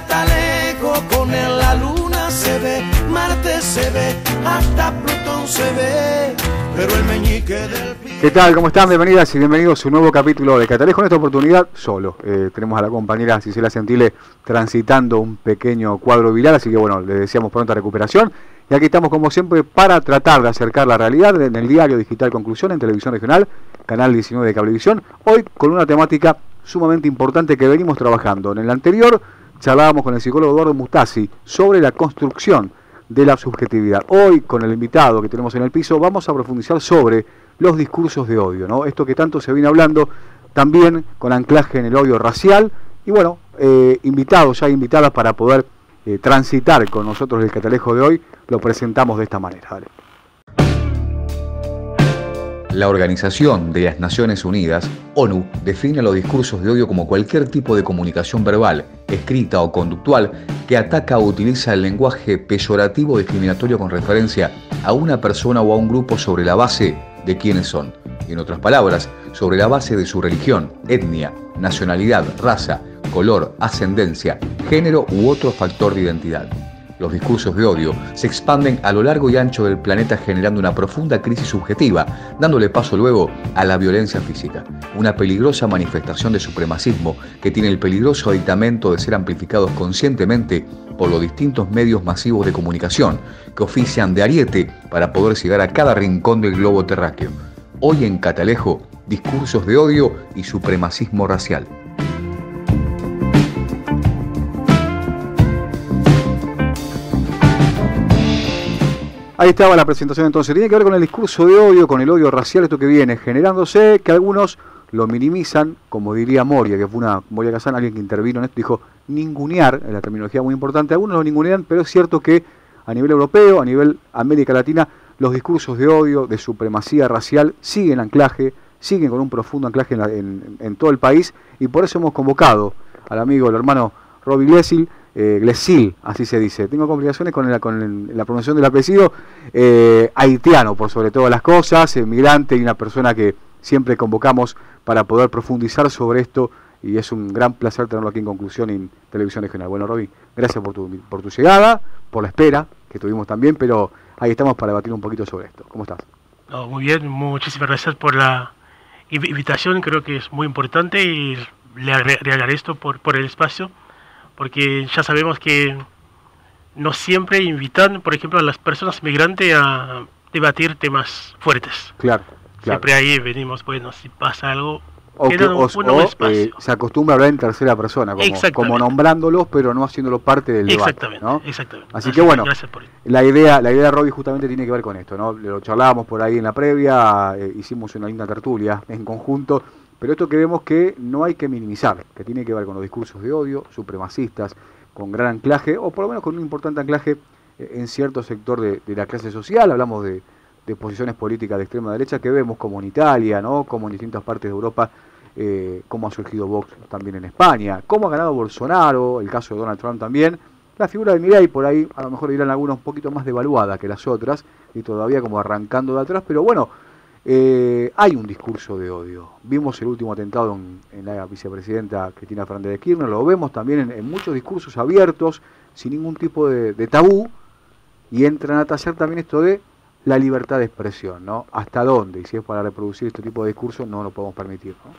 está lejos, con él la luna se ve, Marte se ve, hasta Plutón se ve, pero el meñique del... ¿Qué tal? ¿Cómo están? Bienvenidas y bienvenidos a un nuevo capítulo de Catalejo. En esta oportunidad solo. Tenemos a la compañera Cisela Gentile transitando un pequeño cuadro viral, así que bueno, le deseamos pronta recuperación. Y aquí estamos como siempre para tratar de acercar la realidad en el diario digital Conclusión, en Televisión Regional, Canal 19 de Cablevisión. Hoy con una temática sumamente importante que venimos trabajando. En el anterior charlábamos con el psicólogo Eduardo Mustasi sobre la construcción de la subjetividad. Hoy con el invitado que tenemos en el piso vamos a profundizar sobre los discursos de odio, ¿no? Esto que tanto se viene hablando, también con anclaje en el odio racial. Y bueno, invitados, ya invitadas para poder transitar con nosotros el catalejo de hoy, lo presentamos de esta manera. Dale. La Organización de las Naciones Unidas, ONU, define los discursos de odio como cualquier tipo de comunicación verbal, escrita o conductual que ataca o utiliza el lenguaje peyorativo o discriminatorio con referencia a una persona o a un grupo sobre la base de quiénes son. Y en otras palabras, sobre la base de su religión, etnia, nacionalidad, raza, color, ascendencia, género u otro factor de identidad. Los discursos de odio se expanden a lo largo y ancho del planeta generando una profunda crisis subjetiva, dándole paso luego a la violencia física, una peligrosa manifestación de supremacismo que tiene el peligroso aditamento de ser amplificados conscientemente por los distintos medios masivos de comunicación que ofician de ariete para poder llegar a cada rincón del globo terráqueo. Hoy en Catalejo, discursos de odio y supremacismo racial. Ahí estaba la presentación entonces. Tiene que ver con el discurso de odio, con el odio racial, esto que viene generándose, que algunos lo minimizan, como diría Moria, que fue Moria Kazan, alguien que intervino en esto, dijo ningunear, es la terminología muy importante. Algunos lo ningunean, pero es cierto que a nivel europeo, a nivel América Latina, los discursos de odio, de supremacía racial, siguen anclaje, siguen con un profundo anclaje en todo el país, y por eso hemos convocado al amigo, el hermano Roby Glesil, así se dice. Tengo complicaciones con la pronunciación del apellido, haitiano por sobre todas las cosas, migrante y una persona que siempre convocamos para poder profundizar sobre esto, y es un gran placer tenerlo aquí en Conclusión en Televisión Regional. Bueno, Roby, gracias por tu llegada, por la espera que tuvimos también, pero ahí estamos para debatir un poquito sobre esto. ¿Cómo estás? No, muy bien, muchísimas gracias por la invitación, creo que es muy importante y le agradezco por el espacio, porque ya sabemos que no siempre invitan, por ejemplo, a las personas migrantes a debatir temas fuertes. Claro. Siempre ahí venimos, bueno, si pasa algo, se acostumbra a hablar en tercera persona, como nombrándolos, pero no haciéndolos parte del debate, ¿no? Exactamente. Así que bueno, la idea de Roby justamente tiene que ver con esto, ¿no? Lo charlábamos por ahí en la previa, hicimos una linda tertulia en conjunto, pero esto que vemos que no hay que minimizar, que tiene que ver con los discursos de odio, supremacistas, con gran anclaje, o por lo menos con un importante anclaje en cierto sector de la clase social. Hablamos de posiciones políticas de extrema derecha que vemos como en Italia, ¿no? Como en distintas partes de Europa, cómo ha surgido Vox también en España, cómo ha ganado Bolsonaro, el caso de Donald Trump también. La figura de Milei por ahí, a lo mejor dirán algunos, un poquito más devaluada que las otras, y todavía como arrancando de atrás, pero bueno, hay un discurso de odio. Vimos el último atentado en la vicepresidenta Cristina Fernández de Kirchner, lo vemos también en muchos discursos abiertos, sin ningún tipo de tabú, y entran a tallar también esto de la libertad de expresión, ¿no? ¿Hasta dónde? Y si es para reproducir este tipo de discursos, no lo podemos permitir, ¿no?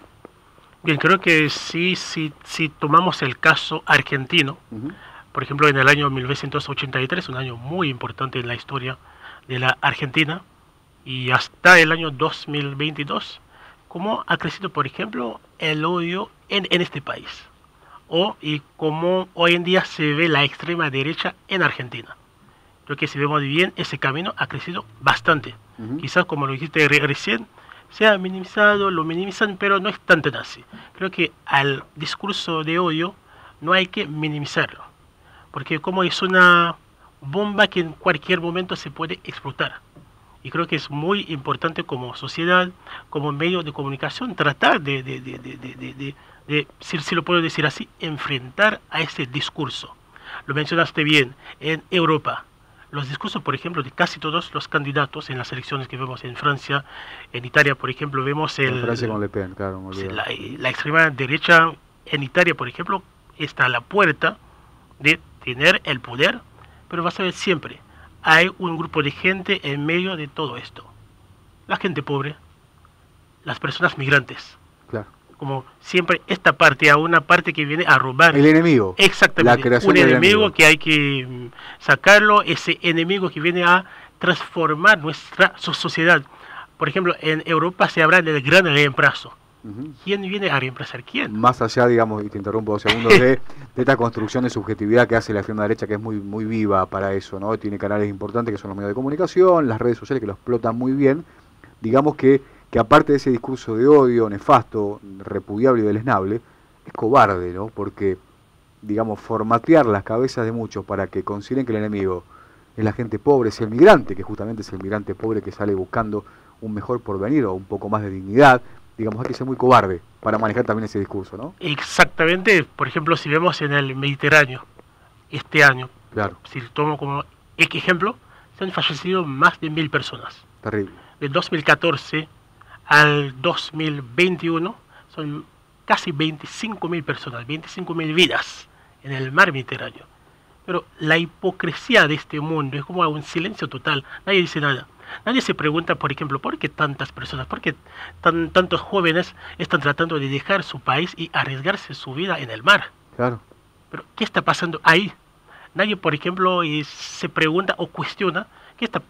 Bien, creo que si tomamos el caso argentino, por ejemplo, en el año 1983, un año muy importante en la historia de la Argentina, y hasta el año 2022, cómo ha crecido, por ejemplo, el odio en este país, y cómo hoy en día se ve la extrema derecha en Argentina. Creo que si vemos bien, ese camino ha crecido bastante. Quizás, como lo dijiste recién, se ha minimizado, lo minimizan, pero no es tan así. Creo que al discurso de odio no hay que minimizarlo, porque como es una bomba que en cualquier momento se puede explotar. Y creo que es muy importante como sociedad, como medio de comunicación, tratar si lo puedo decir así, enfrentar a ese discurso. Lo mencionaste bien, en Europa. Los discursos, por ejemplo, de casi todos los candidatos en las elecciones que vemos en Francia, en Italia, por ejemplo, vemos Francia con Le Pen, claro, la extrema derecha en Italia, por ejemplo, está a la puerta de tener el poder, pero vas a ver siempre, hay un grupo de gente en medio de todo esto. La gente pobre, las personas migrantes. Claro. Como siempre, esta parte, a una parte que viene a robar. El enemigo. Exactamente. La creación un del enemigo que hay que sacarlo, ese enemigo que viene a transformar nuestra sociedad. Por ejemplo, en Europa se habla del gran reemplazo. ¿Quién viene a reemplazar quién? Más allá, digamos, y te interrumpo 2 segundos, de esta construcción de subjetividad que hace la extrema derecha, que es muy, muy viva para eso, ¿no? Tiene canales importantes que son los medios de comunicación, las redes sociales que lo explotan muy bien. Digamos que aparte de ese discurso de odio nefasto, repudiable y deleznable, es cobarde, ¿no? Porque, digamos, formatear las cabezas de muchos para que consideren que el enemigo es la gente pobre, es el migrante, que justamente es el migrante pobre que sale buscando un mejor porvenir o un poco más de dignidad. Digamos, hay que ser muy cobarde para manejar también ese discurso, ¿no? Exactamente. Por ejemplo, si vemos en el Mediterráneo, este año, claro, si tomo como ejemplo, se han fallecido más de 1000 personas. Terrible. De 2014 al 2021 son casi 25.000 personas, 25.000 vidas en el mar Mediterráneo. Pero la hipocresía de este mundo es como un silencio total, nadie dice nada. Nadie se pregunta, por ejemplo, ¿por qué tantas personas, por qué tantos jóvenes están tratando de dejar su país y arriesgarse su vida en el mar? Claro. Pero, ¿qué está pasando ahí? Nadie, por ejemplo, se pregunta o cuestiona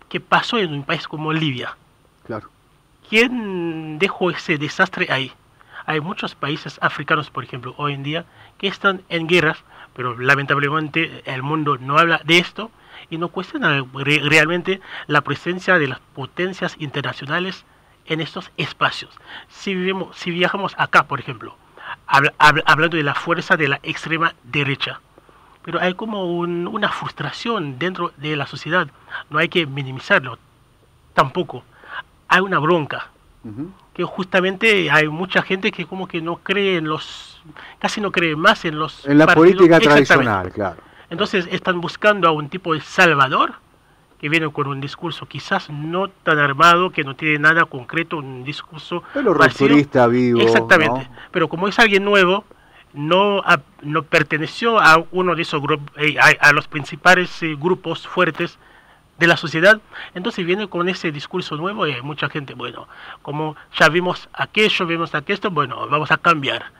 qué pasó en un país como Libia. Claro. ¿Quién dejó ese desastre ahí? Hay muchos países africanos, por ejemplo, hoy en día, que están en guerras, pero lamentablemente el mundo no habla de esto y no cuestiona realmente la presencia de las potencias internacionales en estos espacios. Si viajamos acá, por ejemplo, hablando de la fuerza de la extrema derecha, pero hay como una frustración dentro de la sociedad, no hay que minimizarlo tampoco. Hay una bronca, que justamente hay mucha gente que como que no cree en casi no cree más en los en la partidos, política tradicional, claro. Entonces están buscando a un tipo de salvador que viene con un discurso quizás no tan armado, que no tiene nada concreto, un discurso pero rupturista, vivo. Exactamente, ¿no? pero como es alguien nuevo, no perteneció a uno de esos grupos, a los principales grupos fuertes de la sociedad, entonces viene con ese discurso nuevo y hay mucha gente, bueno, como ya vimos aquello, bueno, vamos a cambiar,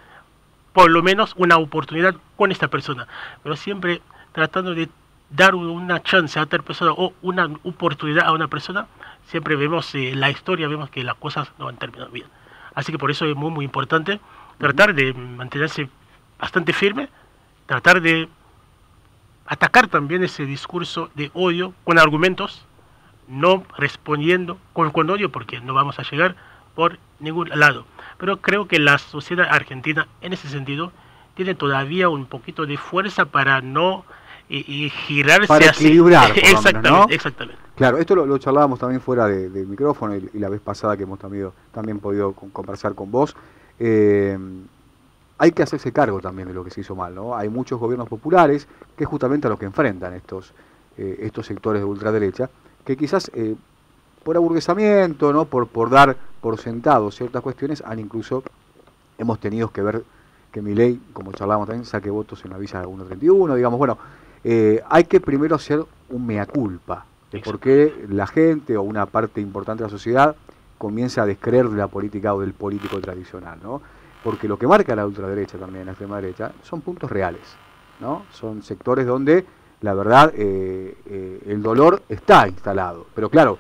por lo menos una oportunidad con esta persona, pero siempre tratando de dar una chance a otra persona o una oportunidad a una persona, siempre vemos la historia, vemos que las cosas no han terminado bien. Así que por eso es muy, muy importante tratar de mantenerse bastante firme, tratar de atacar también ese discurso de odio con argumentos, no respondiendo con odio, porque no vamos a llegar por ningún lado. Pero creo que la sociedad argentina, en ese sentido, tiene todavía un poquito de fuerza para no girarse para así. equilibrar, por lo Exactamente, menos, ¿no? exactamente. Claro, esto lo charlábamos también fuera del micrófono y la vez pasada que hemos también podido conversar con vos. Hay que hacerse cargo también de lo que se hizo mal, ¿no? Hay muchos gobiernos populares que es justamente a lo que enfrentan estos sectores de ultraderecha, que quizás por aburguesamiento, ¿no? por dar por sentado ciertas cuestiones, hemos tenido que ver que Milei, como charlábamos también, saque votos en la visa 131, digamos, bueno, hay que primero hacer un mea culpa de por qué la gente o una parte importante de la sociedad comienza a descreer de la política o del político tradicional, ¿no? Porque lo que marca la ultraderecha también, la extrema derecha, son puntos reales, ¿no? Son sectores donde, la verdad, el dolor está instalado. Pero claro,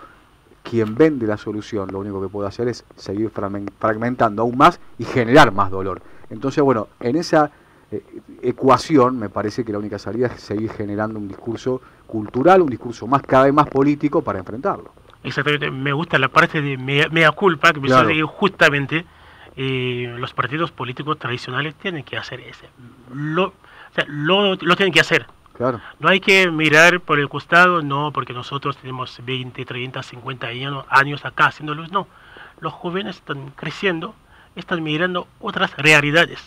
quien vende la solución, lo único que puede hacer es seguir fragmentando aún más y generar más dolor. Entonces, bueno, en esa ecuación me parece que la única salida es seguir generando un discurso cultural, un discurso cada vez más político para enfrentarlo. Exactamente, me gusta la parte de mea culpa, que claro, que justamente los partidos políticos tradicionales tienen que hacer eso. Lo tienen que hacer. Claro. No hay que mirar por el costado, no, porque nosotros tenemos 20, 30, 50 años acá haciéndolo, no. Los jóvenes están creciendo, están mirando otras realidades.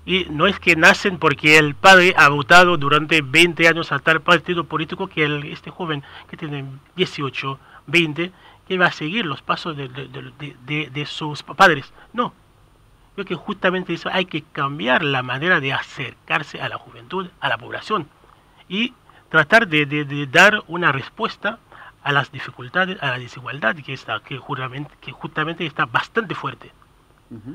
Y no es que nacen porque el padre ha votado durante 20 años a tal partido político que este joven que tiene 18, 20, que va a seguir los pasos de sus padres. No. Creo que justamente eso hay que cambiar la manera de acercarse a la juventud, a la población, y tratar de dar una respuesta a las dificultades, a la desigualdad que justamente está bastante fuerte.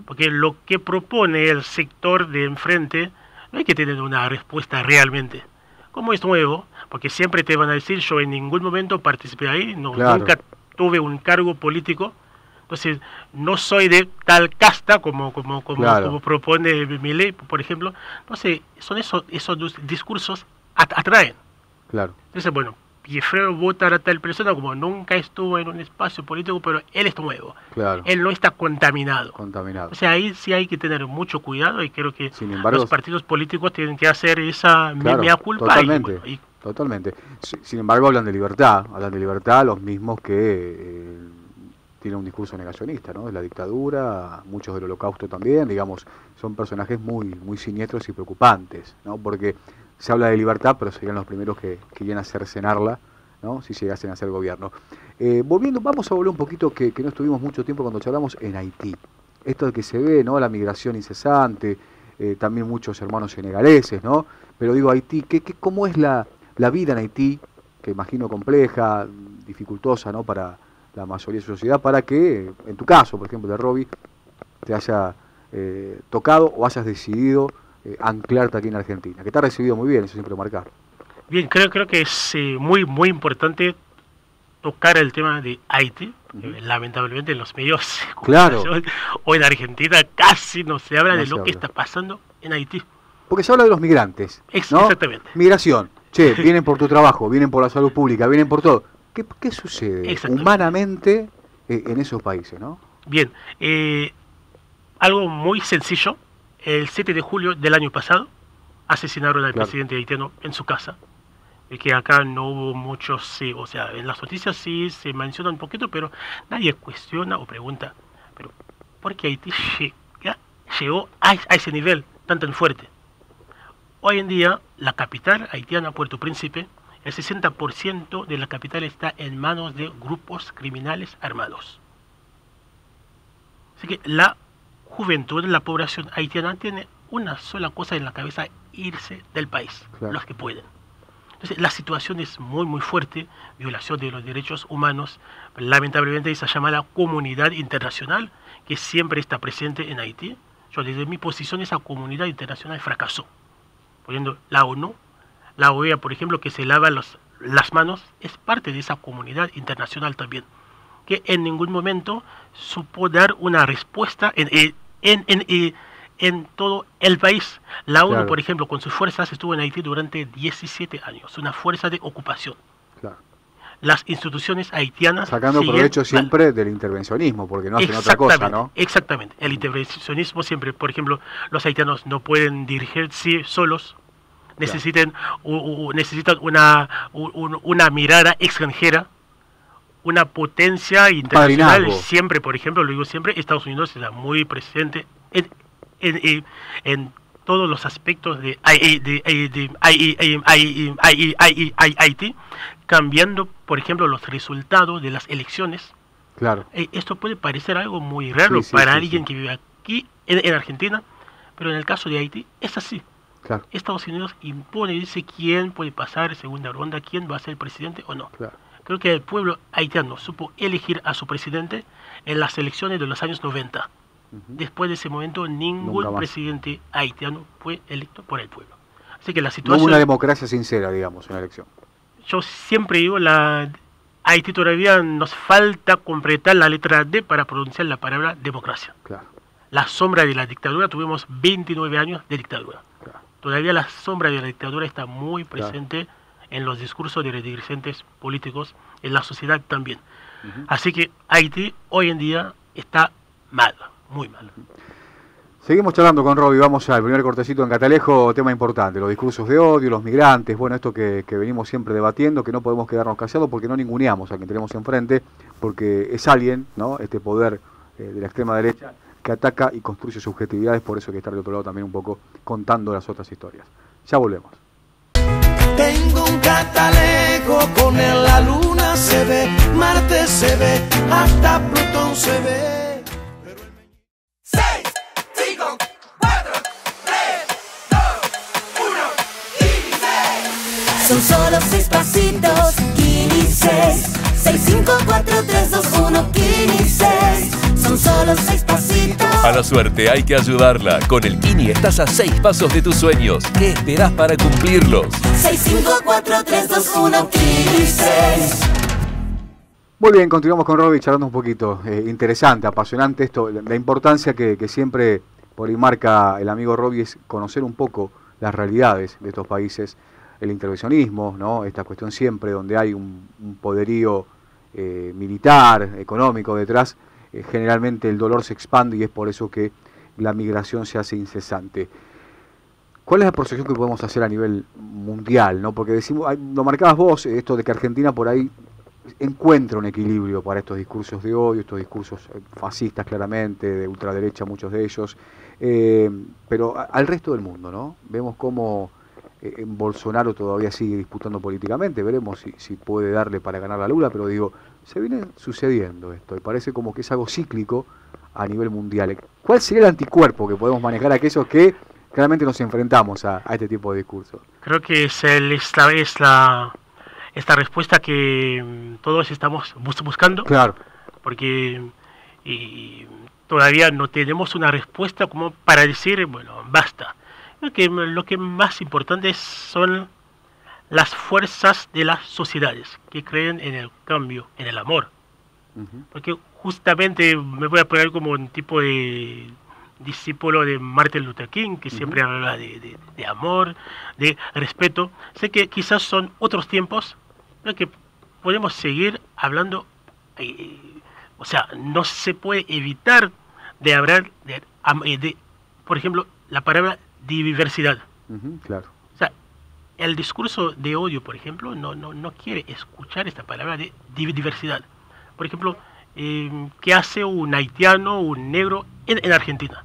Porque lo que propone el sector de enfrente no hay que tener una respuesta realmente. Como es nuevo, porque siempre te van a decir, yo en ningún momento participé ahí, no, claro, nunca tuve un cargo político, entonces no soy de tal casta como propone Milei, por ejemplo. Entonces son esos discursos atraen. Claro. Entonces, bueno, prefiero votar a tal persona como nunca estuvo en un espacio político, pero él es nuevo. Claro. Él no está contaminado. Contaminado. O sea, ahí sí hay que tener mucho cuidado y creo que Sin embargo, los partidos políticos tienen que hacer esa mea culpa. Totalmente, y, bueno, totalmente. Sin embargo, hablan de libertad los mismos que tienen un discurso negacionista, ¿no? De la dictadura, muchos del Holocausto también, digamos, son personajes muy siniestros y preocupantes, ¿no? Porque se habla de libertad, pero serían los primeros que irían a cercenarla, ¿no? Si llegasen a ser gobierno. Vamos a volver un poquito, que no estuvimos mucho tiempo cuando charlamos en Haití. Esto de que se ve, ¿no? La migración incesante, también muchos hermanos senegaleses, ¿no? Pero digo, Haití, ¿cómo es la vida en Haití? Que imagino compleja, dificultosa, ¿no? Para la mayoría de la sociedad, para que, en tu caso, por ejemplo, de Robbie, te haya tocado o hayas decidido anclarte aquí en Argentina, que te ha recibido muy bien, eso siempre marcar. Bien, creo que es muy importante tocar el tema de Haití. Lamentablemente en los medios claro, o en Argentina casi no se habla de lo que está pasando en Haití. Porque se habla de los migrantes, ¿no? Exactamente. Migración, vienen por tu trabajo, vienen por la salud pública, vienen por todo. ¿Qué sucede humanamente en esos países, ¿no? Bien, algo muy sencillo. El 7 de julio del año pasado asesinaron al presidente haitiano en su casa. Que acá no hubo muchos, o sea, en las noticias sí se menciona un poquito, pero nadie cuestiona o pregunta, pero ¿por qué Haití llegó a ese nivel tan fuerte? Hoy en día, la capital haitiana, Puerto Príncipe, el 60% de la capital está en manos de grupos criminales armados. Así que la juventud, la población haitiana tiene una sola cosa en la cabeza: irse del país, los que pueden. Entonces, la situación es muy fuerte, violación de los derechos humanos, lamentablemente esa llamada comunidad internacional que siempre está presente en Haití. Yo desde mi posición, esa comunidad internacional fracasó. Poniendo la ONU, la OEA, por ejemplo, que se lava las manos, es parte de esa comunidad internacional también, que en ningún momento supo dar una respuesta en todo el país. La ONU, por ejemplo, con sus fuerzas estuvo en Haití durante 17 años, una fuerza de ocupación. Las instituciones haitianas sacando provecho siempre del intervencionismo, porque no hacen otra cosa, ¿no? Exactamente, el intervencionismo siempre, por ejemplo, los haitianos no pueden dirigirse solos, necesitan una mirada extranjera, una potencia internacional. Padrinazgo. Siempre, por ejemplo, lo digo siempre, Estados Unidos está muy presente en todos los aspectos de Haití, cambiando, por ejemplo, los resultados de las elecciones. Claro. Esto puede parecer algo muy raro para alguien que vive aquí en Argentina, pero en el caso de Haití es así. Claro. Estados Unidos impone, dice quién puede pasar segunda ronda, quién va a ser presidente o no. Claro. Creo que el pueblo haitiano supo elegir a su presidente en las elecciones de los años 90. Después de ese momento, ningún presidente haitiano fue electo por el pueblo. Así que la situación... No hubo una democracia sincera, digamos, en la elección. Yo siempre digo, Haití todavía nos falta completar la letra D para pronunciar la palabra democracia. Claro. La sombra de la dictadura, tuvimos 29 años de dictadura. Claro. Todavía la sombra de la dictadura está muy presente en los discursos de los dirigentes políticos, en la sociedad también. Así que Haití hoy en día está mal, muy mal. Seguimos charlando con Robbie, vamos al primer cortecito en Catalejo, tema importante, los discursos de odio, los migrantes, bueno, esto que venimos siempre debatiendo, que no podemos quedarnos callados porque no ninguneamos a quien tenemos enfrente, porque es alguien, ¿no? Este poder de la extrema derecha que ataca y construye subjetividades, por eso hay que estar de otro lado también un poco contando las otras historias. Ya volvemos. Tengo un catalejo, con él la luna se ve, Marte se ve, hasta Plutón se ve. 6, 5, Son solo 6 pasitos, Kini 6. 654-321 Kini 6. Son solo 6 pasitos. A la suerte hay que ayudarla. Con el Kini estás a 6 pasos de tus sueños. ¿Qué esperás para cumplirlos? 654-321 Kini 6. Muy bien, continuamos con Robbie charlando un poquito. Interesante, apasionante esto. La importancia que siempre por ahí marca el amigo Robbie es conocer un poco las realidades de estos países. El intervencionismo, ¿no? Esta cuestión siempre donde hay un poderío militar, económico detrás, generalmente el dolor se expande y es por eso que la migración se hace incesante. ¿Cuál es la proyección que podemos hacer a nivel mundial, ¿no? Porque decimos, lo marcabas vos, esto de que Argentina por ahí encuentra un equilibrio para estos discursos de odio, estos discursos fascistas claramente, de ultraderecha muchos de ellos, pero al resto del mundo, ¿no? Vemos cómo Bolsonaro todavía sigue disputando políticamente, veremos si puede darle para ganar a Lula, pero digo, se viene sucediendo esto y parece como que es algo cíclico a nivel mundial. ¿Cuál sería el anticuerpo que podemos manejar a aquellos que claramente nos enfrentamos a este tipo de discursos? Creo que es esta respuesta que todos estamos buscando, claro, porque todavía no tenemos una respuesta como para decir, bueno, basta. Lo que más importante son las fuerzas de las sociedades que creen en el cambio, en el amor. Porque justamente me voy a poner como un tipo de discípulo de Martin Luther King, que siempre habla de amor, de respeto. Sé que quizás son otros tiempos, pero que podemos seguir hablando, o sea, no se puede evitar de hablar de por ejemplo, la palabra diversidad. Claro. O sea, el discurso de odio, por ejemplo, no quiere escuchar esta palabra de diversidad. Por ejemplo, ¿qué hace un haitiano, un negro en Argentina?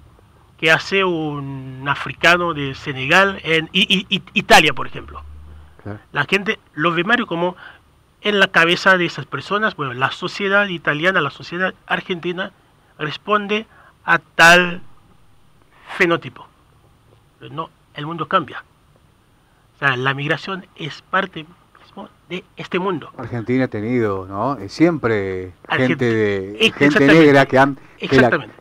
¿Qué hace un africano de Senegal en Italia, por ejemplo? Claro. La gente lo ve Mario como en la cabeza de esas personas. Bueno, la sociedad italiana, la sociedad argentina responde a tal fenotipo. No, el mundo cambia. O sea, la migración es parte mismo de este mundo. Argentina ha tenido, ¿no? Siempre gente Exactamente. negra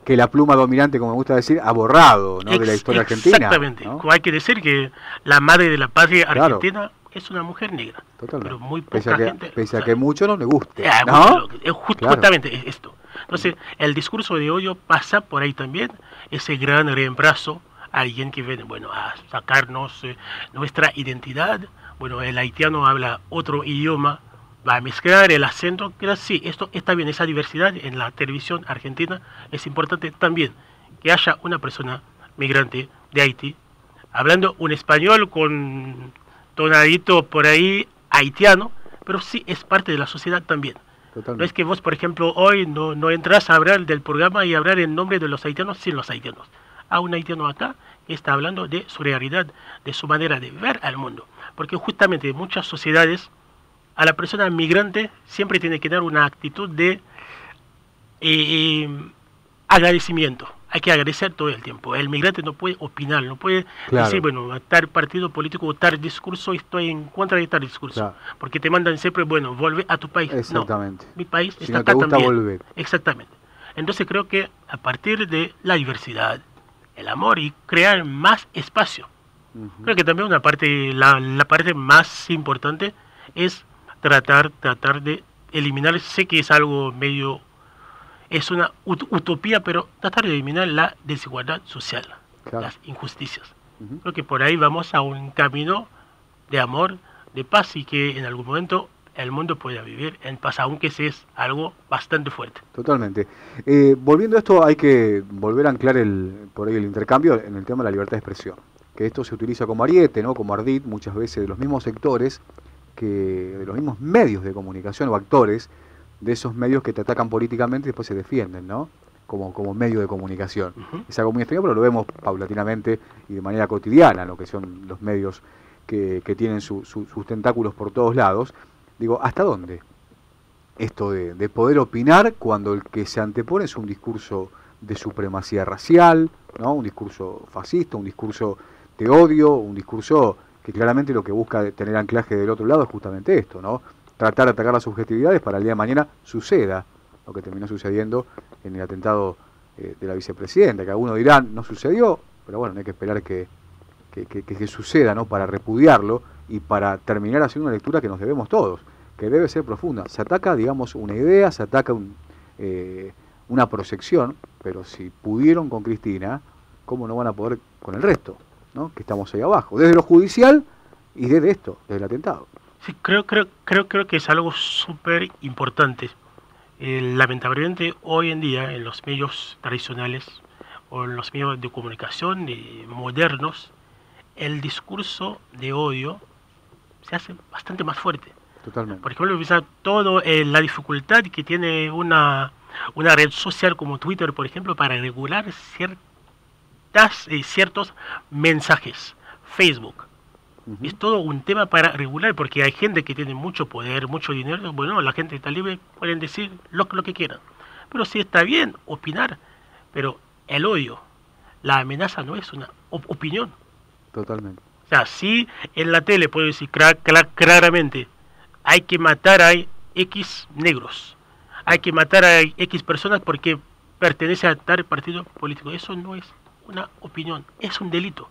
que la pluma dominante, como me gusta decir, ha borrado, ¿no? De la historia argentina. Exactamente. ¿No? Hay que decir que la madre de la patria argentina es una mujer negra. Totalmente. Pero muy poca gente. Pese a que mucho no le guste, ¿no? Claro. Justamente esto. Entonces, el discurso de odio pasa por ahí también, ese gran reemplazo. Alguien que viene, bueno, a sacarnos nuestra identidad. Bueno, el haitiano habla otro idioma, va a mezclar el acento. Que sí, esto está bien, esa diversidad en la televisión argentina es importante también. Que haya una persona migrante de Haití hablando un español con tonadito por ahí haitiano, pero sí es parte de la sociedad también. Totalmente. No es que vos, por ejemplo, hoy no entras a hablar del programa y hablar en nombre de los haitianos sin los haitianos. A un haitiano acá que está hablando de su realidad, de su manera de ver al mundo. Porque justamente en muchas sociedades a la persona migrante siempre tiene que dar una actitud de agradecimiento. Hay que agradecer todo el tiempo. El migrante no puede opinar, no puede decir, bueno, tal partido político o tal discurso, estoy en contra de tal discurso. Claro. Porque te mandan siempre, bueno, vuelve a tu país. Exactamente. No, mi país si está no te acá gusta también. Volver. Exactamente. Entonces creo que a partir de la diversidad, el amor y crear más espacio. Creo que también una parte, la parte más importante es tratar de eliminar, sé que es algo medio, es una utopía, pero tratar de eliminar la desigualdad social, claro, las injusticias. Creo que por ahí vamos a un camino de amor, de paz y que en algún momento el mundo pueda vivir en paz, aunque sí es algo bastante fuerte. Totalmente. Volviendo a esto, hay que volver a anclar por ahí el intercambio en el tema de la libertad de expresión. Que esto se utiliza como ariete, ¿no? Como ardid, muchas veces de los mismos sectores, de los mismos medios de comunicación o actores de esos medios que te atacan políticamente y después se defienden, ¿no? Como medio de comunicación. Es algo muy extraño, pero lo vemos paulatinamente y de manera cotidiana, lo que son los medios que tienen sus tentáculos por todos lados. Digo, ¿hasta dónde esto de poder opinar cuando el que se antepone es un discurso de supremacía racial, ¿no? Un discurso fascista, un discurso de odio, un discurso que claramente lo que busca tener anclaje del otro lado es justamente esto, ¿no? Tratar de atacar las subjetividades para el día de mañana suceda lo que terminó sucediendo en el atentado de la vicepresidenta, que algunos dirán no sucedió, pero bueno, no hay que esperar que suceda, ¿no? Para repudiarlo y para terminar haciendo una lectura que nos debemos todos, que debe ser profunda. Se ataca, digamos, una idea, se ataca una proyección, pero si pudieron con Cristina, ¿cómo no van a poder con el resto, ¿no? Que estamos ahí abajo, desde lo judicial y desde esto, desde el atentado. Sí, creo que es algo súper importante. Lamentablemente hoy en día en los medios tradicionales o en los medios de comunicación modernos, el discurso de odio se hace bastante más fuerte. Totalmente. Por ejemplo, todo la dificultad que tiene una red social como Twitter, por ejemplo, para regular ciertos mensajes. Facebook. Es todo un tema para regular, porque hay gente que tiene mucho poder, mucho dinero. Bueno, la gente está libre, pueden decir lo que quieran. Pero sí está bien opinar, pero el odio, la amenaza no es una opinión. Totalmente. O sea, sí en la tele puedo decir claramente, hay que matar a X negros, hay que matar a X personas porque pertenece a tal partido político. Eso no es una opinión, es un delito.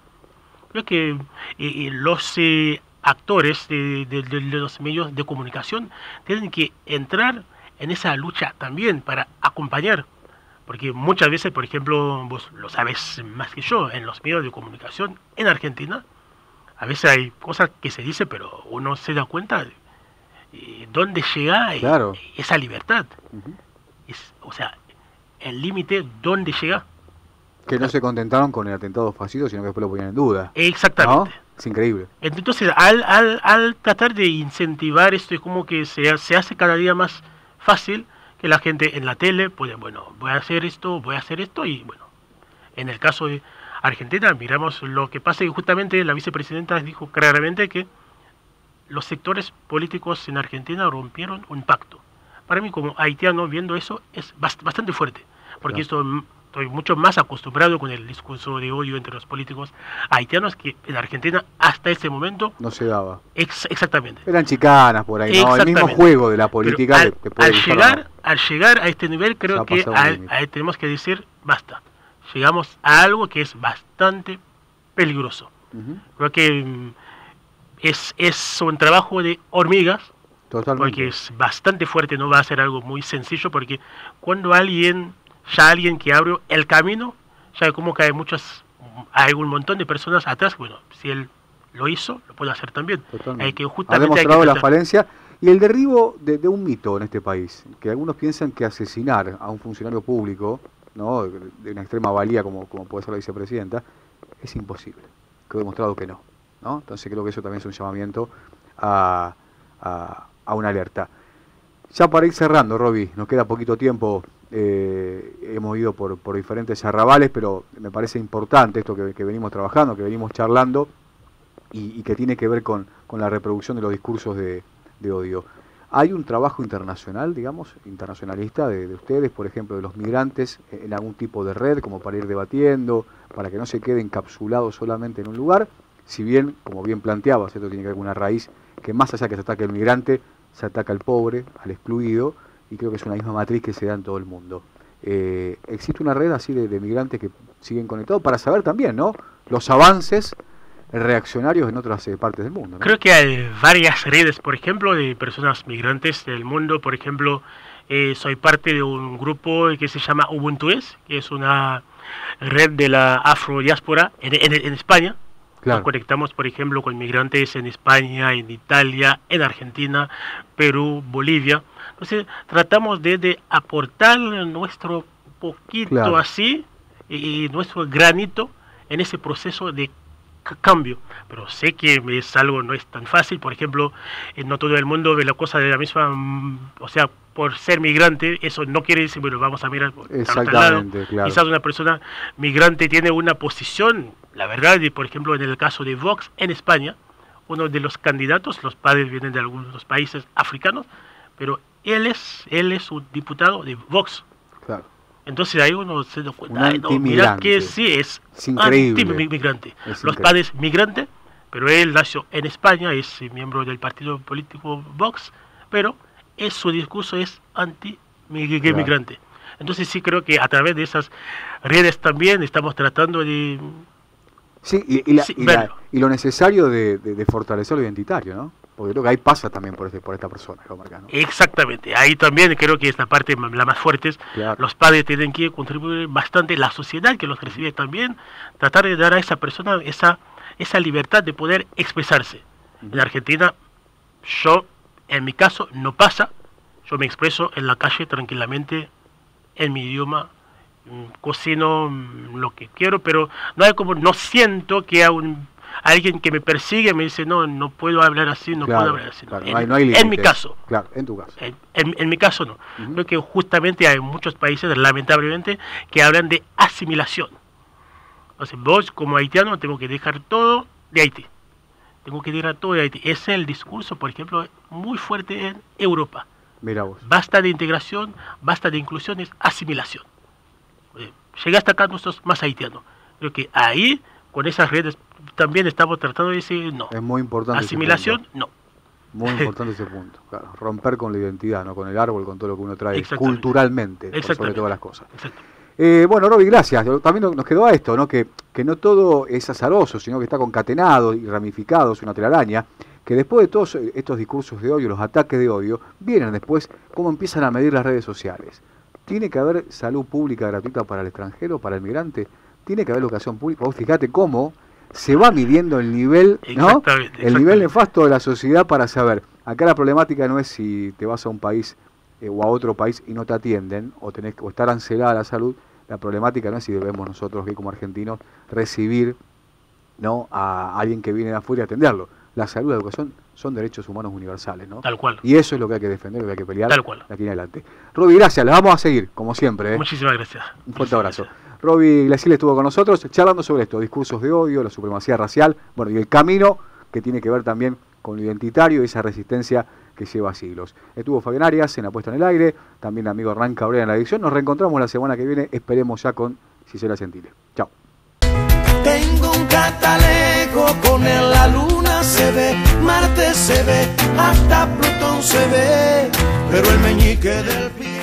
Creo que los actores de los medios de comunicación tienen que entrar en esa lucha también para acompañar, porque muchas veces, por ejemplo, vos lo sabes más que yo, en los medios de comunicación en Argentina, a veces hay cosas que se dicen, pero uno se da cuenta de dónde llega claro. Esa libertad. O sea, el límite, ¿dónde llega? Que no se contentaron con el atentado fallido, sino que después lo ponían en duda. Exactamente. ¿No? Es increíble. Entonces, al tratar de incentivar esto, es como que se hace cada día más fácil que la gente en la tele puede, bueno, voy a hacer esto, y bueno, en el caso de Argentina, miramos lo que pasa, y justamente la vicepresidenta dijo claramente que los sectores políticos en Argentina rompieron un pacto. Para mí, como haitiano, viendo eso, es bastante fuerte, porque Claro. estoy mucho más acostumbrado con el discurso de odio entre los políticos haitianos, que en Argentina hasta ese momento No se daba. exactamente. Eran chicanas por ahí, ¿no? El mismo juego de la política Pero que puede gustar o no. al llegar a este nivel, creo que ahí tenemos que decir basta. Llegamos a algo que es bastante peligroso. Creo que es un trabajo de hormigas. Totalmente. Porque es bastante fuerte, no va a ser algo muy sencillo, porque cuando alguien que abre el camino, ya como que hay un montón de personas atrás. Bueno, si él lo hizo, lo puede hacer también. Totalmente. Que Ha justamente demostrado la falencia y el derribo de un mito en este país, que algunos piensan que asesinar a un funcionario público, ¿no? De una extrema valía como puede ser la vicepresidenta, es imposible. Quedó demostrado que no, ¿no? Entonces creo que eso también es un llamamiento a una alerta. Ya para ir cerrando, Roby, nos queda poquito tiempo, hemos ido por diferentes arrabales, pero me parece importante esto que venimos trabajando, que venimos charlando y que tiene que ver con la reproducción de los discursos de odio. ¿Hay un trabajo internacional, digamos, internacionalista de ustedes, por ejemplo, de los migrantes, en algún tipo de red, como para ir debatiendo, para que no se quede encapsulado solamente en un lugar? Si bien, como bien planteabas, esto tiene que ver con una raíz que más allá que se ataque al migrante, se ataca al pobre, al excluido, y creo que es una misma matriz que se da en todo el mundo. ¿Existe una red así de migrantes que siguen conectados para saber también, ¿no?, los avances reaccionarios en otras partes del mundo, ¿no? Creo que hay varias redes, por ejemplo, de personas migrantes del mundo. Por ejemplo, soy parte de un grupo que se llama Ubuntues, que es una red de la afrodiáspora en España. Claro. Nos conectamos, por ejemplo, con migrantes en España, en Italia, en Argentina, Perú, Bolivia. Entonces, tratamos de aportar nuestro poquito, claro, así, y nuestro granito en ese proceso de cambio. Pero sé que no es tan fácil. Por ejemplo, no todo el mundo ve la cosa de la misma, o sea, por ser migrante, eso no quiere decir, bueno, vamos a mirar por otro lado. Claro. Quizás una persona migrante tiene una posición, la verdad, y por ejemplo, en el caso de Vox en España, uno de los candidatos, los padres vienen de algunos países africanos, pero él es un diputado de Vox. Claro. Entonces ahí uno se da cuenta, no, mira que sí, es increíble. anti-migrante. Los padres migrantes pero él nació en España, es miembro del partido político Vox, pero su discurso es anti-migrante. Entonces sí creo que a través de esas redes también estamos tratando de... Sí, y lo necesario de fortalecer lo identitario, ¿no? Porque creo que ahí pasa también por esta persona, Marcano. Exactamente, ahí también creo que esta parte la más fuerte es, claro. Los padres tienen que contribuir bastante, la sociedad que los recibe también, tratar de dar a esa persona esa libertad de poder expresarse. En Argentina, en mi caso, no pasa, yo me expreso en la calle tranquilamente, en mi idioma, cocino lo que quiero, pero no siento que alguien que me persigue me dice no puedo hablar así, no puedo hablar así. Claro, no hay en mi caso. Claro, en tu caso. En mi caso no. Creo que justamente hay muchos países, lamentablemente, que hablan de asimilación. Entonces, vos como haitiano tengo que dejar todo de Haití. Tengo que dejar todo de Haití. Ese es el discurso, por ejemplo, muy fuerte en Europa. Mira vos. Basta de integración, basta de inclusión, es asimilación. Llegaste acá, no sos más haitiano. Creo que ahí, con esas redes, también estamos tratando de decir no. Es muy importante. Asimilación, no. Muy importante ese punto. Claro, romper con la identidad, no con el árbol, con todo lo que uno trae culturalmente, sobre todas las cosas. Exacto. Bueno, Roby, gracias. También nos quedó a esto, ¿no? Que no todo es azaroso, sino que está concatenado y ramificado, es una telaraña, que después de todos estos discursos de odio, los ataques de odio, vienen después cómo empiezan a medir las redes sociales. ¿Tiene que haber salud pública gratuita para el extranjero, para el migrante? ¿Tiene que haber educación pública? Vos fíjate cómo se va midiendo el nivel, ¿no? El nivel nefasto de la sociedad para saber. Acá la problemática no es si te vas a un país o a otro país y no te atienden, o está arancelada la salud. La problemática no es si debemos nosotros, como argentinos, recibir, ¿no?, a alguien que viene de afuera y atenderlo. La salud y la educación son derechos humanos universales, ¿no? Tal cual. Y eso es lo que hay que defender, lo que hay que pelear. Tal cual. De aquí en adelante. Roby, gracias, la vamos a seguir, como siempre. Muchísimas gracias. Un fuerte abrazo. Roby Glaciel estuvo con nosotros charlando sobre esto, discursos de odio, la supremacía racial, bueno, y el camino que tiene que ver también con lo identitario y esa resistencia que lleva siglos. Estuvo Fabián Arias en la puesta en el aire, también amigo Hernán Cabrera en la edición. Nos reencontramos la semana que viene, esperemos ya con Gisela Gentile. Chao. Tengo un catalejo, con él la luna se ve, Marte se ve, hasta Plutón se ve, pero el meñique del pie